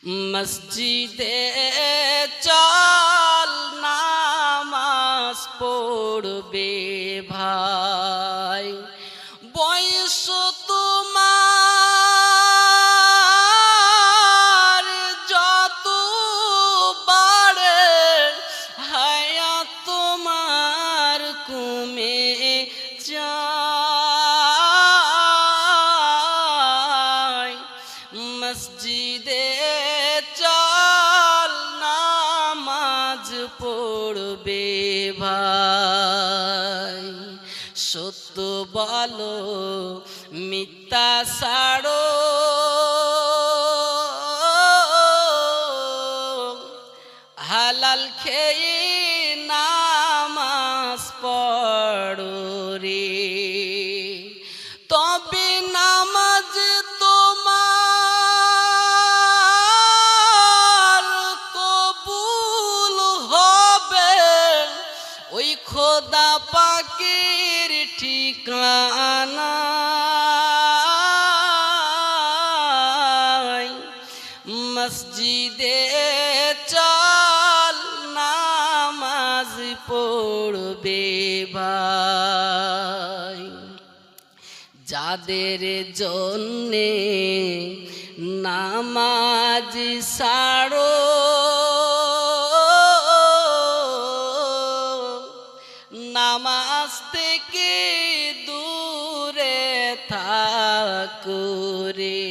মসজিদে চল নামাজ পড়বে ভাই, বয়স তোমার যত বাড়ে হায়াত তোমার কমে যায়। মসজিদে চল নামাজ পড়বে ভাই, সত্য বলো মিথ্যা ছাড়ো, হালাল খেয়ে নামাজ পড়ো রে, তবে নামাজ তোমার কবুল হবে, ওই খোদা পাকের ঠিকানা। মসজিদে চল নামাজ পড়বে ভাই, যাদের জন্যে নামাজ ছাড়ো নামাজ থেকে দূরে থাকো রে,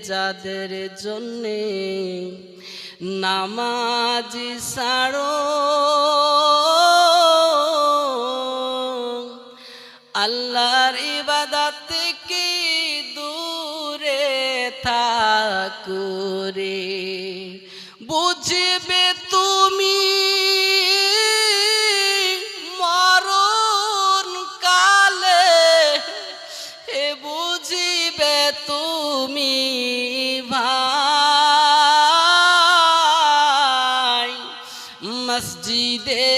যাদের জন্যে নামাজ ছাড়ো আল্লাহর ইবাদত থেকে দূরে থাকো রে, বুঝবে তুমি মরণ কালে, হে বুঝবে তুমি ভাই, মসজিদে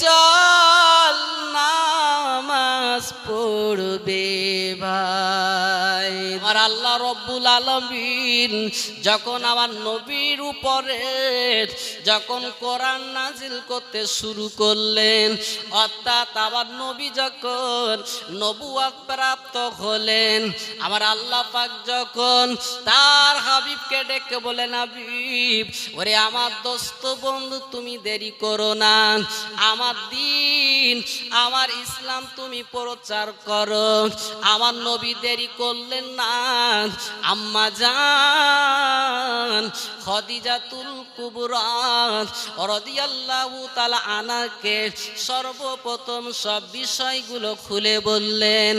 চল নামাজ পড়বে ভাই। আমার আল্লাহ রব্বুল আলামিন যখন আমার নবীর উপরে যখন কোরআন নাজিল করতে শুরু করলেন, অর্থাৎ আমার নবী যখন নবুয়ত প্রাপ্ত হলেন, আমার আল্লাহ পাক যখন তার হাবিবকে ডেকে বলেন, হাবিব ওরে আমার দোস্ত বন্ধু তুমি দেরি করো না, আমার দিন আমার ইসলাম তুমি প্রচার করো। আমার নবী দেরি করলেন না, আম্মা জান খাদিজাতুল কুবরা রাদিয়াল্লাহু তাআলা আনহাকে সর্বপ্রথম সব বিষয়গুলো খুলে বললেন।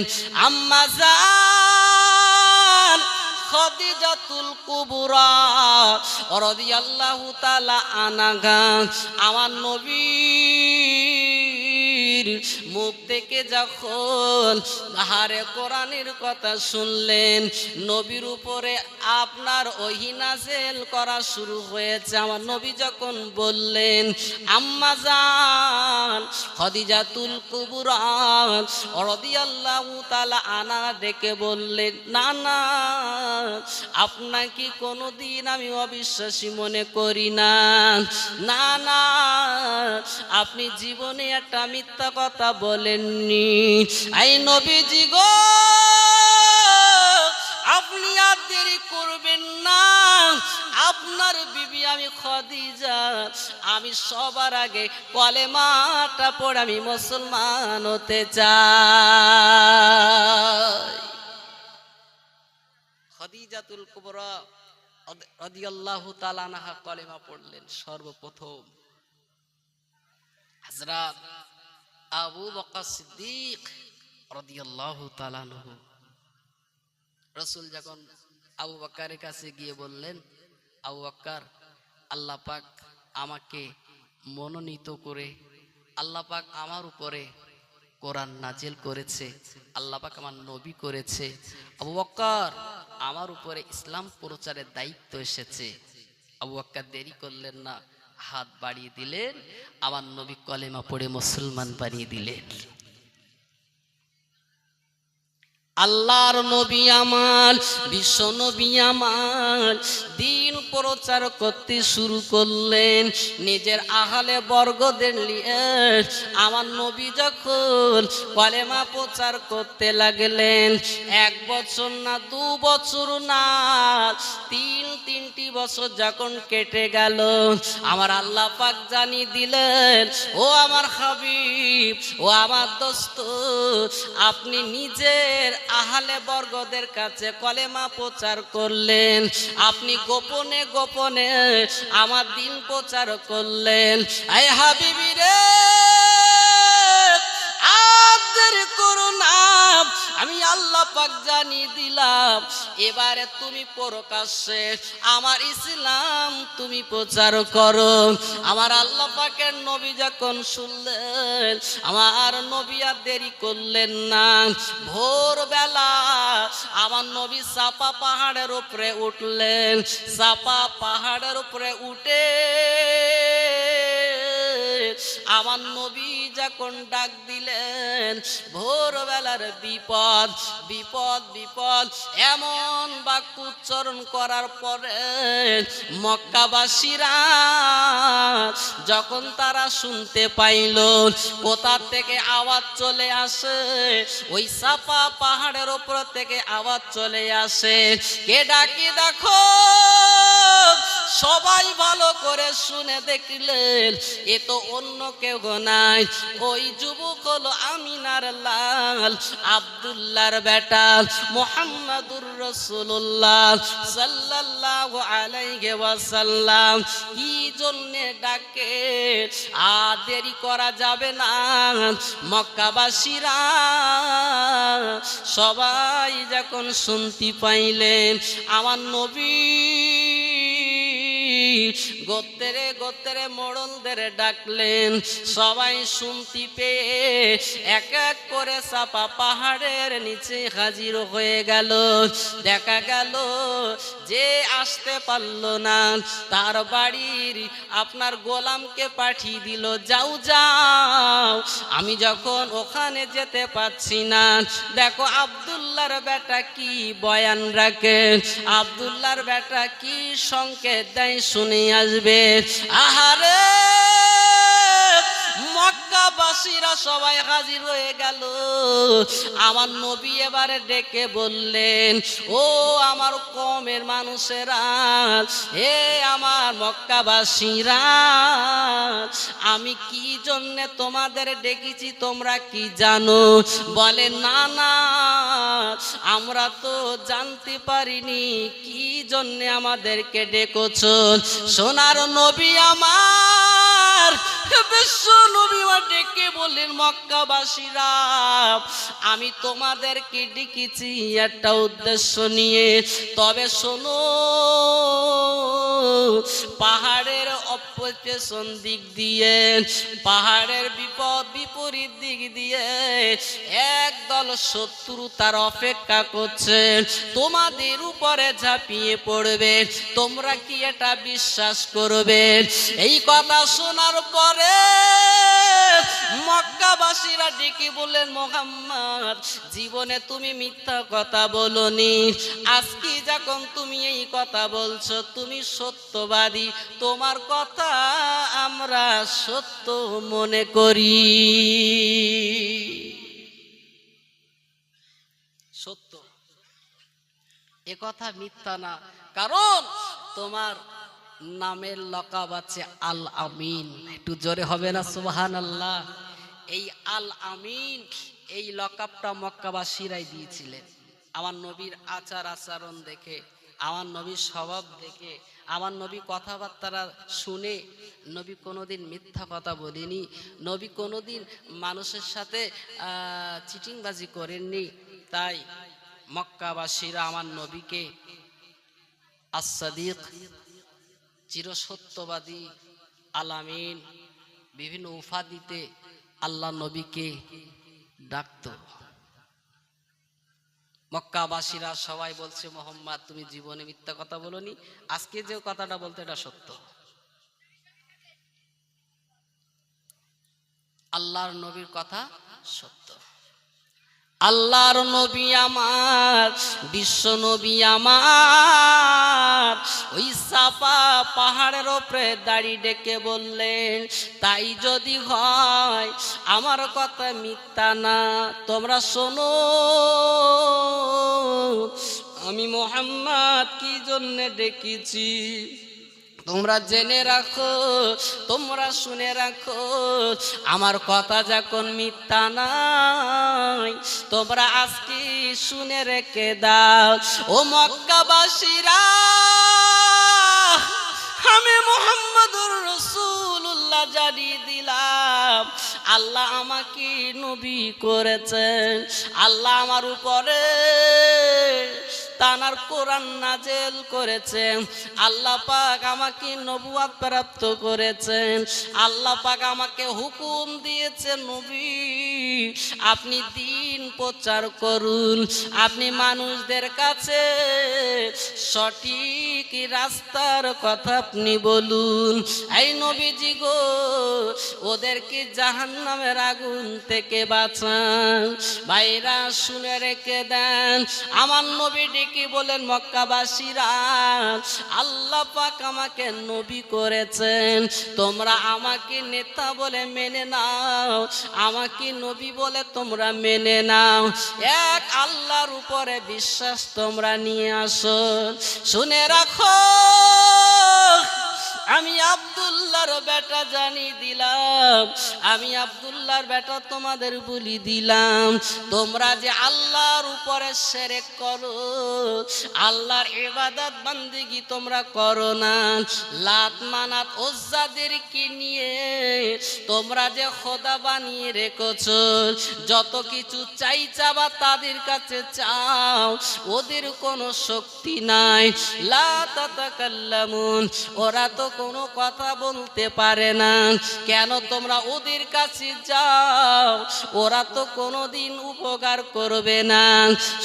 আম্মা জান খাদিজাতুল কুবরা রাদিয়াল্লাহু তাআলা আনহা আমার নবীর মুখ থেকে যখন আহারে কোরআনের কথা শুনলেন, নবীর উপরে আপনার ওহী নাযিল করা শুরু হয়েছে, আমার নবী যখন বললেন, আম্মা জান খাদিজাতুল কুবরা রাদিয়াল্লাহু তাআলা আনহা ডেকে বললেন, না না আপনাকে কোনোদিন আমি অবিশ্বাসী মনে করি না, না না আপনি জীবনে একটা মিথ্যা কথা বলেননি। এই নবীজি গো আপনি আর দেরি করবেন না, আপনার বিবি আমি খাদিজা আমি সবার আগে কলেমাটা পড়ে আমি মুসলমান হতে চাই। খাদিজাতুল কুবরা রাদিয়াল্লাহু তাআলা আনহা কলেমা পড়লেন সর্বপ্রথম। হযরত আবু বকর সিদ্দিক রাদিয়াল্লাহু তাআলা আনহু রাসূল যখন আবু বকরের কাছে গিয়ে বললেন, আবু বকর আল্লাহ পাক আমাকে মনোনীত করে আল্লাহ পাক আমার উপরে কোরআন নাজিল করেছে, আল্লাহ পাক আমার নবী করেছে, আবু বকর আমার উপরে ইসলাম প্রচারের দায়িত্ব এসেছে। আবু বকর দেরি করলেন না, হাত বাড়িয়ে দিলেন, আমার নবী কলেমা পড়ে মুসলমান বানিয়ে দিলেন। আল্লাহর নবী আমার, বিশ্ব নবী আমার দিন প্রচার করতে শুরু করলেন নিজের আহলে বর্গদের নিয়ে। আমার নবী যখন কলেমা প্রচার করতে লাগলেন, 1 বছর না 2 বছর না, তিনটি বছর যখন কেটে গেল, আমার আল্লাহ পাক জানিয়ে দিলেন, ও আমার হাবিব, ও আমার দোস্ত, আপনি নিজের আহলে বর্গদের কাছে কলেমা প্রচার করলেন, আপনি গোপনে গোপনে আমার দিন প্রচার করলেন। আয় হাবিবি রে, আর দেরি করো না, আমি আল্লাহ পাক জানিয়ে দিলাম, এবারে তুমি প্রকাশ্যে আমার ইসলাম তুমি প্রচার করো। আমার আল্লাহ পাকের নবী যখন শুনলেন, আমার নবী আর দেরি করলেন না, ভোরবেলা আমার নবী সাপা পাহাড়ের উপরে উঠলেন। সাপা পাহাড়ের উপরে উঠে আমার নবী যখন ডাক দিলেন, ভোরবেলার বিপদ বিপদ বিপদ এমন বাক্য উচ্চারণ করার পরে মক্কাবাসীরা যখন তারা শুনতে পাইল কোথা থেকে আওয়াজ চলে আসে, ওই সাপা পাহাড়ের উপর থেকে আওয়াজ চলে আসে, কে ডাকি দেখো। সবাই ভালো করে শুনে দেখলেন, এ তো অন্য কেউ নাই, ওই যুবক হলো আমিনার লাল, আব্দুল্লাহর বেটা মুহাম্মাদুর রাসূলুল্লাহ সাল্লাল্লাহু আলাইহি ওয়াসাল্লাম। কি জন্য ডাকে, আর দেরি করা যাবে না। মক্কাবাসীরা সবাই যখন শুনতে পাইলেন, আমার নবী গোত্রে গোত্রে মোড়লদের ডাকলেন, সবাই শুনতে পেয়ে এক এক করে চাপা পাহাড়ের নিচে হাজির হয়ে গেল। দেখা গেল যে আসতে পারল না, তার বাড়ির আপনার গোলামকে পাঠিয়ে দিল, যাও যাও, আমি যখন ওখানে যেতে পারছি না, দেখো আব্দুল্লাহর বেটা কি বয়ান রাখে, আব্দুল্লাহর বেটা কি সংকেত দেয়, শুনে আসবে। আহারে, মক্কাবাসীরা সবাই হাজির হয়ে গেল। আমার নবী এবারে ডেকে বললেন, ও আমার কওমের মানুষেরা, হে আমার মক্কাবাসীরা, আমি কি জন্য তোমাদের ডেকেছি তোমরা কি জানো? বলে, না না, আমরা তো জানতে পারিনি কি জন্য আমাদেরকে ডেকেছো। সোনার নবী আমার, বিশ্ব নবী ডেকে বললেন, মক্কাবাসীরা, আমি তোমাদেরকে ডেকেছি একটা উদ্দেশ্য নিয়ে, তবে শোনো, পাহাড়ের অপেছন দিক দিয়ে, পাহাড়ের বিপরীত দিক দিয়ে একদল শত্রু তার অপেক্ষা করছে, তোমাদের উপরে ঝাঁপিয়ে পড়বে, তোমরা কি এটা বিশ্বাস করবে? এই কথা শোনার পরে মক্কাবাসীরা ডেকে বললেন, মুহাম্মদ, জীবনে তুমি মিথ্যা কথা বলনি, আজকে যখন তুমি এই কথা বলছো, তুমি সত্যবাদী, তোমার কথা আমরা সত্য মনে করি। সত্য, এ কথা মিথ্যা না, কারণ তোমার নামের লকাব আছে আল আমিন। একটু জোরে হবে না সুবহানাল্লাহ? এই আল আমিন, এই লকাবটা মক্কাবাসীরাই দিয়েছিলেন। আমার নবীর আচার আচরণ দেখে, আমার নবীর স্বভাব দেখে, আমার নবী কথাবার্তা শুনে, নবী কোনোদিন মিথ্যা কথা বলেনি, নবী কোনোদিন মানুষের সাথে চিটিংবাজি করেননি। তাই মক্কাবাসীরা আমার নবীকে as-সাদিক, চিরসত্যবাদী, আল-আমিন, বিভিন্ন উপাধিতে আল্লাহ নবীকে ডাকত। মক্কাবাসীরা সবাই বলছে, মুহাম্মদ, তুমি জীবনে মিথ্যা কথা বলনি, আজকে যে কথাটা বলতে এটা সত্য। আল্লাহর নবীর কথা সত্য। আল্লাহর নবী আমার, বিশ্ব নবী আমার, ওই সাফা পাহাড়ের ওপরে দাড়ি ডেকে বললেন, তাই যদি হয় আমার কথা মিথ্যা না, তোমরা শোনো আমি মুহাম্মদ কি জন্য ডেকেছি, তোমরা জেনে রাখো, তোমরা শুনে রাখো, আমার কথা যখন মিথ্যা নাই, তোমরা আজকে শুনে রেখে দাও। ও মক্কাবাসীরা, আমি মুহাম্মদুর রাসূলুল্লাহ জানিয়ে দিলাম, আল্লাহ আমাকে নবী করেছেন, আল্লাহ আমার উপরে তানার কোরআন নাজেল করেছেন, আল্লাহ পাক আমাকে নবুয়ত প্রাপ্ত করেছেন, আল্লাহ পাক আমাকে হুকুম দিয়েছেন, নবী আপনি দিন প্রচার করুন, আপনি মানুষদের কাছে সঠিক রাস্তার কথা আপনি বলুন। এই নবীজি গো, ওদেরকে জাহান্নামের আগুন থেকে বাঁচান। ভাইরা শুনে রেখে দেন, আমার নবী ডেকে বলেন, মক্কাবাসীরা আল্লাহ পাক আমাকে নবী করেছেন, তোমরা আমাকে নেতা বলে মেনে নাও, আমাকে নবী বলে তোমরা মেনে নাও, এক আল্লাহর উপরে বিশ্বাস তোমরা নিয়ে আসো। শুনে রাখো, আমি আব্দুল্লাহর বেটা জানিয়ে দিলাম, আমি আব্দুল্লাহর বেটা তোমাদের বলি দিলাম, তোমরা যে আল্লাহর উপরে শিরক করো, আল্লাহর ইবাদত বান্দিগি তোমরা করো না, লাত মানাত উজ্জাদেরকে নিয়ে তোমরা যে খোদা বানিয়ে রেখেছো, যত কিছু চাইবা তাদের কাছে চাও, ওদের কোনো শক্তি নাই, লা তাতাকাল্লামুন, ওরা তো কোনো কথা বলতে পারে না, কেন তোমরা ওদের কাছে যাও, ওরা তো কোনোদিন উপকার করবে না।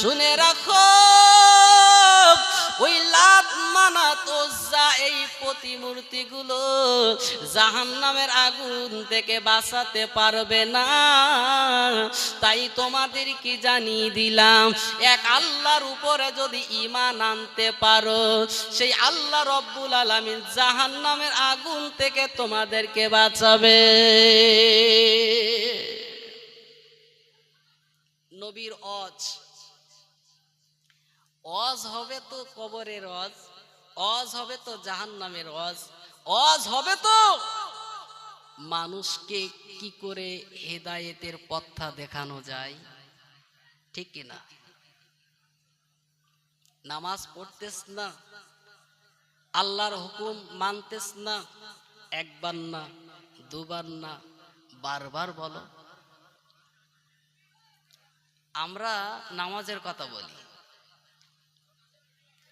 শুনে রাখো, ওই লাত মানাত উজ্জা এই প্রতিমূর্তিগুলো জাহান্নামের আগুন থেকে বাঁচাতে পারবে না, তাই তোমাদের কি জানিয়ে দিলাম, এক আল্লাহর উপরে যদি ঈমান আনতে পারো, সেই আল্লাহ রব্বুল আলামিন জাহান্নামের আগুন থেকে তোমাদেরকে বাঁচাবে। নবীর অজ হবে তো কবরের অজ হবে তো জাহান্নামের অজ হবে তো মানুষকে কি করে হেদায়েতের পথটা দেখানো যায়, ঠিক কিনা? নামাজ পড়তেস না, আল্লাহর হুকুম মানতেস না, একবার না, দুবার না, বারবার বলো। আমরা নামাজের কথা বলি,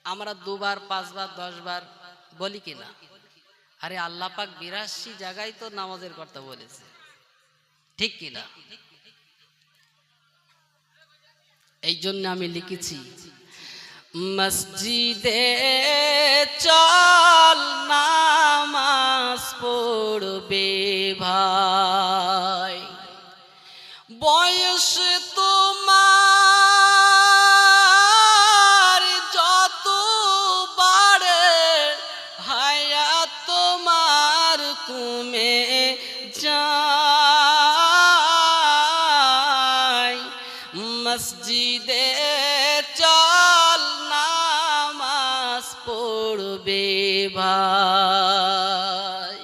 আমরা দুবার, পাঁচবার, 10 বার বলি কিনা? আরে আল্লাহ পাক 82 জায়গায় তো নামাজের কথা বলেছে, ঠিক কিনা? এই জন্য আমি লিখেছি, মসজিদে চল নামাজ পড়বে ভাই, বয়স তোমার যত বাড়ে হায়াত তোমার কমে যায়, মসজিদে চল নামাজ পড়বে ভাই।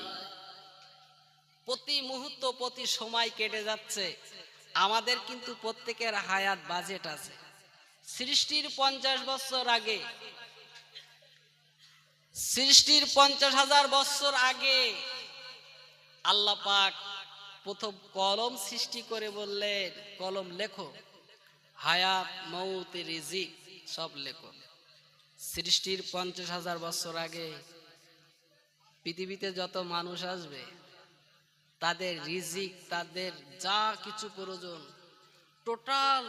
প্রতি মুহূর্ত প্রতি সময় কেটে যাচ্ছে, আমাদের কিন্তু প্রত্যেকের হায়াত বাজেট আছে। সৃষ্টির 50 বছর আগে, সৃষ্টির 50,000 বছর আগে আল্লাহ পাক প্রথম কলম সৃষ্টি করে বললেন, কলম লেখো, হায়াত মউত রিজিক সব লেখো। সৃষ্টির 50,000 বছর আগে পৃথিবীতে যত মানুষ আসবে তাদের রিজিক, তাদের যা কিছু প্রয়োজন, টোটাল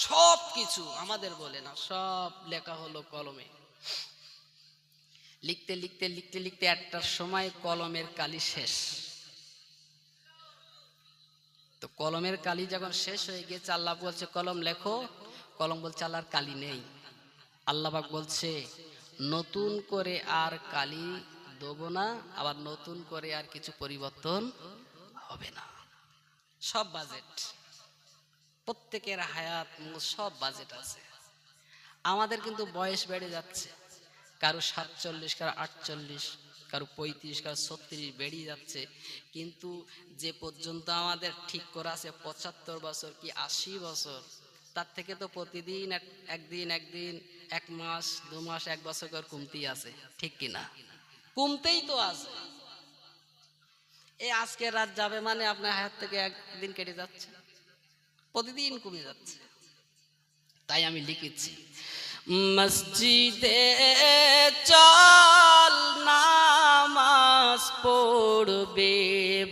সব কিছু, আমাদের বলে না, সব লেখা হলো কলমে। লিখতে লিখতে লিখতে লিখতে একটা সময় কলমের কালি শেষ। তো কলমের কালি যখন শেষ হয়ে গিয়েছে, আল্লাহ বলছে কলম লেখো, কলম বলছে আল্লাহর কালি নেই। আল্লাহ পাক বলছে নতুন করে আর কালি দেবো না, আবার নতুন করে আর কিছু পরিবর্তন হবে না। সব বাজেট, প্রত্যেকের হায়াত সব বাজেট আছে। আমাদের কিন্তু বয়স বেড়ে যাচ্ছে, কারো 47, কারো 48, কারো 35, কারো 36 বেরিয়ে যাচ্ছে। কিন্তু যে পর্যন্ত আমাদের ঠিক করা আছে 75 বছর কি 80 বছর, তার থেকে তো প্রতিদিন একদিন এক মাস 2 মাস 1 বছর করে কমতেই আছে, ঠিক কিনা? কমতেই তো আছে। এই আজকে রাত যাবে মানে আপনার হায়াত থেকে একদিন কেটে যাচ্ছে, প্রতিদিন কমে যাচ্ছে। তাই আমি লিখেছি মসজিদে চল নামাজ পড়বে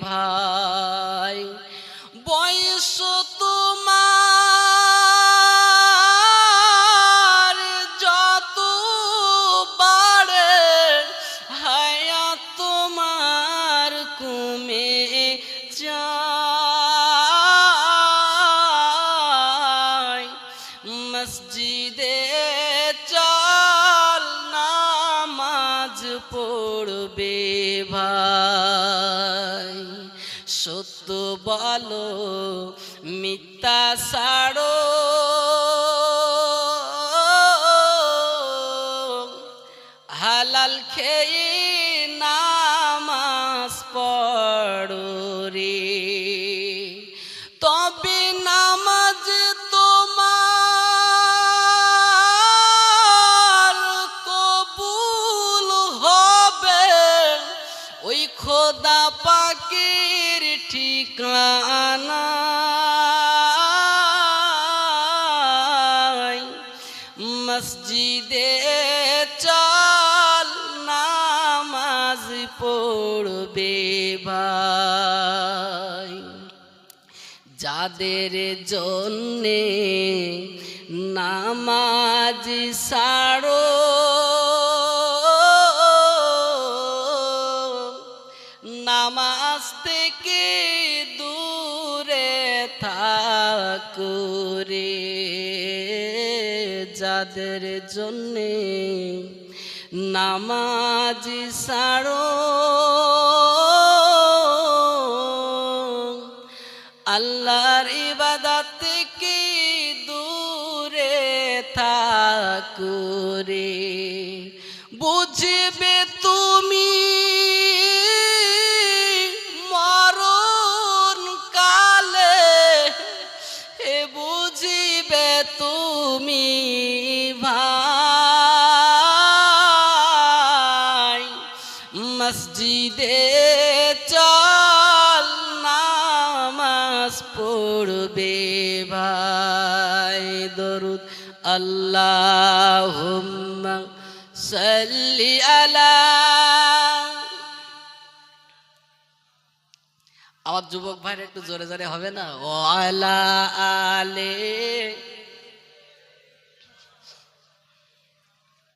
ভাই, বয়স তোমার যত বাড়ে হায়াত তোমার কমে যায়। মসজিদে চল নামাজ পড়বে ভাই, সত্য বলো মিথ্যা ছাড়ো, হালাল খেয়ে নামাজ পড়ো রে, তবে নামাজ তোমার কবুল হবে, ওই খোদা পাকের ঠিকানা। মসজিদে চল নামাজ পড়বে ভাই, যাদের জন্যে নামাজ ছাড়ো নামাজ থেকে দূরে থাকো রে, যাদের জন্যে নামাজ ছাড়ো আল্লাহর ইবাদত থেকে দূরে থাকো রে, বুঝবে তুমি মরণ কালে, হে বুঝবে তুমি ভাই, মসজিদে চল নামাজ পড়বে ভাই। দরুদ আল্লাহুম্মা সাল্লি আলা। আমার যুবক ভাইরা একটু জোরে জোরে হবে না? ও আলা আলে